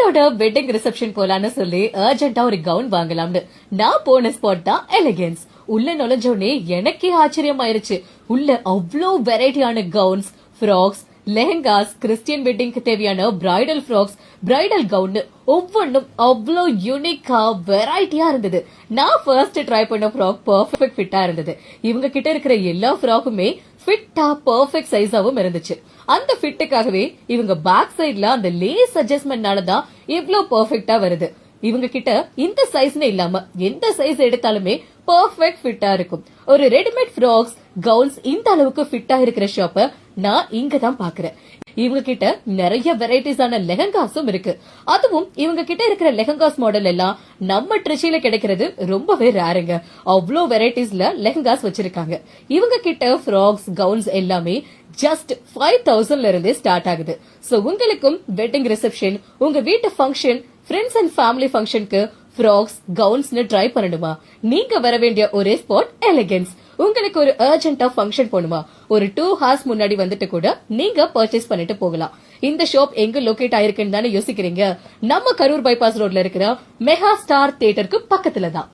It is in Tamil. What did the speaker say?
ஃப்ரெண்டோட வெட்டிங் ரிசப்ஷன் போலான்னு சொல்லி அர்ஜென்ட்டா ஒரு கவுன் வாங்கலாம்னு நான் போன ஸ்பாட் தான் எலிகன்ஸ். உள்ள நுழைஞ்சோடனே எனக்கே ஆச்சரியமாயிருச்சு. உள்ள அவ்வளோ வெரைட்டியான கவுன்ஸ், ஃப்ராக்ஸ், லெஹங்காஸ், கிறிஸ்டியன் வெட்டிங்க்கு தேவையான பிரைடல் ஃப்ராக்ஸ், பிரைடல் கவுன் ஒவ்வொன்றும் அவ்வளோ யூனிக்கா வெரைட்டியா இருந்தது. நான் ஃபர்ஸ்ட் ட்ரை பண்ண ஃப்ராக் பெர்ஃபெக்ட் ஃபிட்டா இருந்தது. இவங்க கிட்ட இருக்கிற எல்லா ஃப்ராக்குமே ஃபிட்டா பெர்ஃபெக்ட் சைஸாவும் இருந்துச்சு. அந்த ஃபிட்டுக்காகவே இவங்க பேக் சைட்ல அந்த லேஸ் அட்ஜஸ்ட்மெண்ட்னாலதான் இவ்ளோ பெர்ஃபெக்ட்டா வருது. இவங்க கிட்ட இந்த சைஸ்னு இல்லாம எந்த சைஸ் எடுத்தாலுமே பெர்ஃபெக்ட் ஃபிட்டா இருக்கும். ஒரு ரெடிமேட் ஃப்ராக்ஸ், கவுன்ஸ் இந்த அளவுக்கு ஃபிட்டா இருக்கிற ஷாப்ப நான் இங்க தான் பாக்குறேன். இவங்க கிட்ட நிறைய வெரைட்டிஸான லெஹங்காஸும் இருக்கு. அதுவும் இவங்க கிட்ட இருக்கிற லெஹங்காஸ் மாடல் எல்லாம் நம்ம ட்ரிச்சில கிடைக்கிறது ரொம்பவே ரேருங்க. அவ்வளோ வெரைட்டிஸ்ல லெஹங்காஸ் வச்சிருக்காங்க. இவங்க கிட்ட ஃப்ராக்ஸ், கவுன்ஸ் எல்லாமே ஜஸ்ட் 5000ல இருந்தே ஸ்டார்ட் ஆகுது. சோ உங்களுக்கும் வெட்டிங் ரிசப்ஷன், உங்க வீட்டு ஃபங்க்ஷன், ஃப்ரெண்ட்ஸ் அண்ட் ஃபேமிலி ஃபங்க்ஷனுக்கு ஃப்ராக்ஸ், கவுன்ஸ்னு ட்ரை பண்ணணுமா? நீங்க வர வேண்டிய ஒரே ஸ்பாட் எலிகன்ஸ். உங்களுக்கு ஒரு அர்ஜென்ட்டா ஃபங்க்ஷன் போணுமா? ஒரு 2 hours முன்னாடி வந்துட்டு கூட நீங்க பர்ச்சேஸ் பண்ணிட்டு போகலாம். இந்த ஷாப் எங்க லொகேட் ஆயிருக்குன்னு தானே யோசிக்கிறீங்க? நம்ம கரூர் பைபாஸ் ரோட்ல இருக்கிற மெகா ஸ்டார் தியேட்டருக்கு பக்கத்துல தான்.